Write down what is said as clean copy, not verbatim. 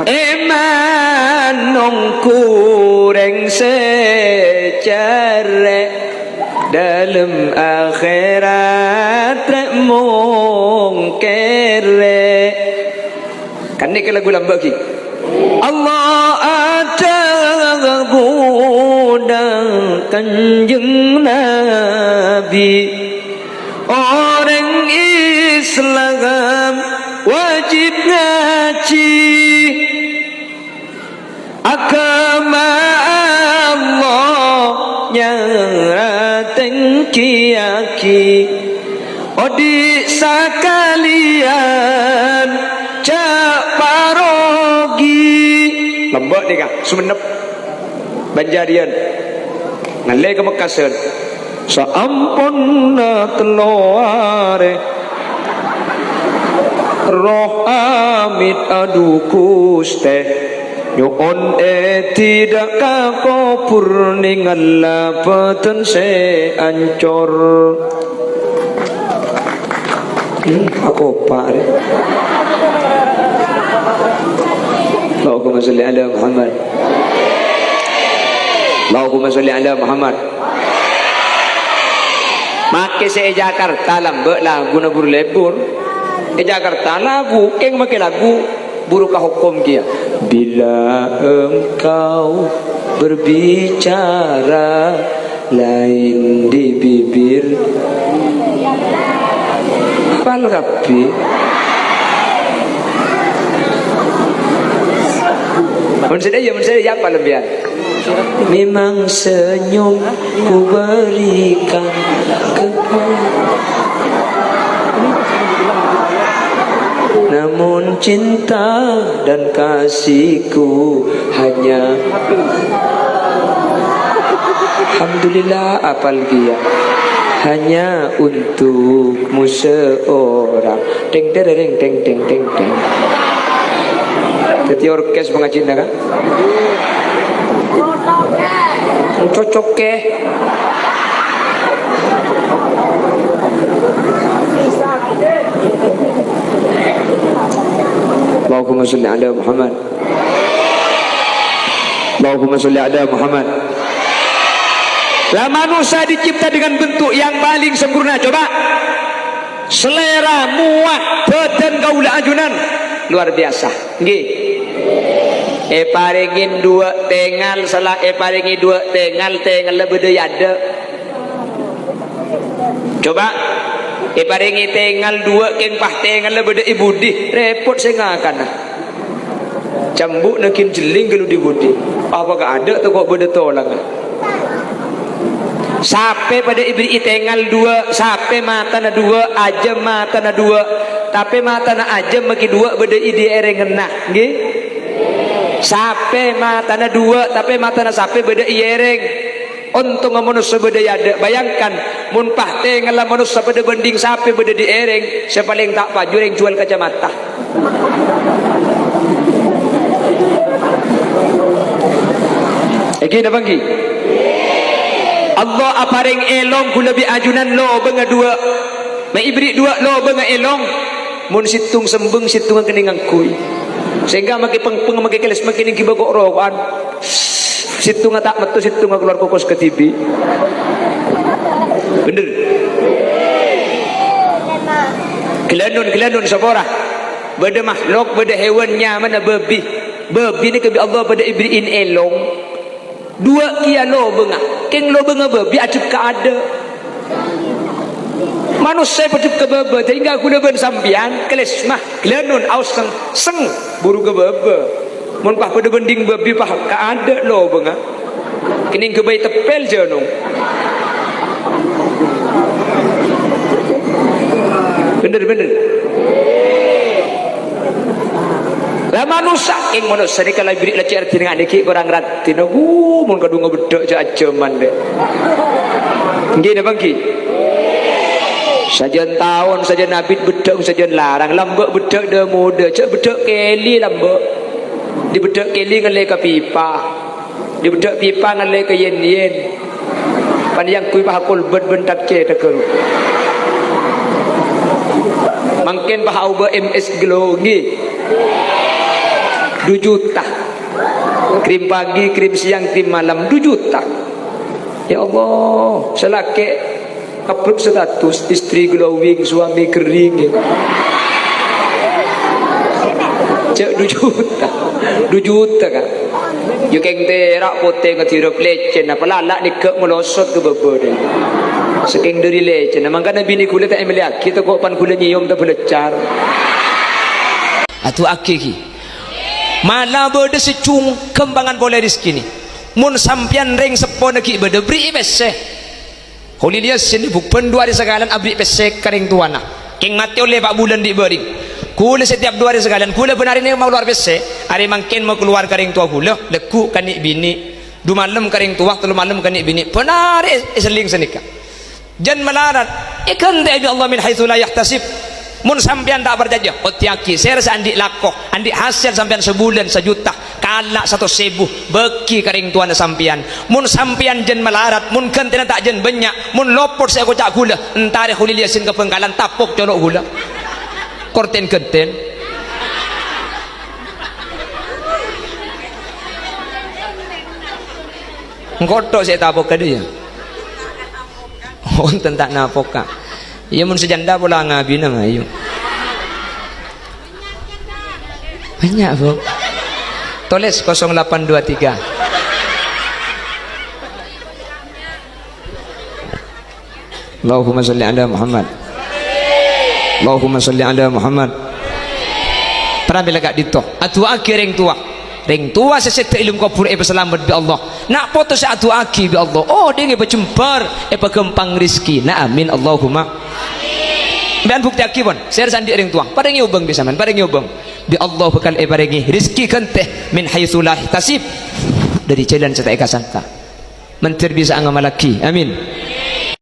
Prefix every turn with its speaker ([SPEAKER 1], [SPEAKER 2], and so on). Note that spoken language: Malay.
[SPEAKER 1] Eman nongku reng secare dalam akhirat mung kere. Kan ni lagu lambak ki. Allah ada budang kanjeng Nabi, orang Islam wajib ngaji agama Allah nyaraten kiaki. Odi sakalian cak parogi lembak ni kah Sumenep Banjarian ngalai ke Mekasan saampun teloare roh amit adu kuste nyuon tidak kapopur ningala peten se ancor. Aku pak Allahumma salli ala Muhammad, Allahumma salli ala Muhammad. Make se Jakarta lambek lagu na buru lebur. Jakarta lagu keng make lagu buru ka hukum kia. Bila engkau berbicara lain di bibir pal rapi Mensedia apa lebihan? Memang senyum ku berikan namun cinta dan kasihku hanya alhamdulillah apal dia hanya untukmu seorang. Teng tereng teng teng teng teng. Jadi orkes pengajian kan? Cocok ke? Allahumma salli ala Muhammad, Allahumma salli ala Muhammad. Lah manusia dicipta dengan bentuk yang paling sempurna. Coba selera muat badan kaula ajunan luar biasa. Nggih. Paringin dua tengal salah paringi dua tengal lebih de ada. Coba paringi tengal dua keng pah tengal lebih de ibudi repot saya ngakan. Cambuk nakin jeling kalau dibudi. Apa gak ada tu kok beda tolak. Sape pada ibri tengal dua, sape mata na dua, ajem mata na dua, tapi mata na ajem maki dua beda ide ereng enak, nggih. Sape mata na dua, tapi mata na sape beda iereng. Untung manusia beda ada. Bayangkan, mun pah tengal lah manusia beda banding sape beda di ereng, siapa paling tak paju yang jual kacamata. Eki dah bangki. Allah apareng elong ku lebih ajunan lo benga dua mai ibri dua lo benga elong mun situng sembeng situng keningang kui sehingga maki peng maki keles makin ki bagok rokan situng tak metu situng keluar kokos ke TV bener kelanun sabora beda makhluk beda hewannya mana babi ni kebi Allah pada ibriin elong dua kia lo benga keng lo benga babi acip ka ada manusia acip ka baba sehingga aku dah sampian keles mah kelanun aus seng buru ka baba mun pah pada bending babi pah ka ada lo benga kening ke bayi tepel je nung bener lah manusia keng manusia ni kalau beri leceh arti dengan dikit orang rati no mun kadung bedok je ajaman deh nggih dah bangki sajen tahun sajen nabit bedok sajen larang lambek bedok dah muda cak bedok keli lambek di bedok keli ngalai ke pipa di bedok pipa ngalai ke yen pan yang kui pahakul bentak ce tekel mungkin bahau be MS glow nggih 2 juta. Krim pagi, krim siang, krim malam 2 juta. Ya Allah, selaki upload status istri glowing, suami kering ya. Cek 2 juta. 2 juta kan. You keng terak poteng ke tirap lecen apa lalak ni ke melosot ke bebe dia. Sekeng dari lecen. Mangkana bini kula tak emeliak kita kok pan kula nyium tak belecar. Atu akiki. Malah berde secung kembangan boleh rezeki ni. Mun sampian ring sepon ki berde beri bese. Holy dia sini buk pendua di sekalan abri bese kering tuana. Keng mati oleh 4 bulan di bering. Kula setiap 2 hari sekalian kula benar ini mau luar bese. Hari mangkin mau keluar kering tua kula leku kanik bini. 2 malam kering tua, 3 malam kanik bini. Benar seling senika. Jan melarat ikan bi Allah min haitsu la yahtasib. Mun sampean tak berjaya otiaki ser andik lakoh andik hasil sampean sebulan 1 juta kalak 100.000 beki kering tuan sampean. Mun sampean jen melarat mun kentena tak jen banyak mun lopot saya kocak gula entare huliliasin ke pengkalan tapok colok gula korten kenten ngotok saya tapok ke dia. Oh tentang napoka. Ya mun sejanda pula ngabi nama ayo. Banyak bu. Tulis 0823. Allahumma salli ala Muhammad. Allahumma salli ala Muhammad. Pernah bila gak dito. Atu akhir ring tua. Ring tua sesete ilmu kubur selamat bi Allah. Nak foto sa atu aki bi Allah. Oh dia nge berjembar kempang rizki. Na amin Allahumma. Dan bukti akibon saya sandi ring tua pada nyobeng bisa man pada nyobeng bi Allah bakal barengi rezeki kenteh min haitsu la tasib dari jalan setai kasanta mentir bisa ngamalaki amin.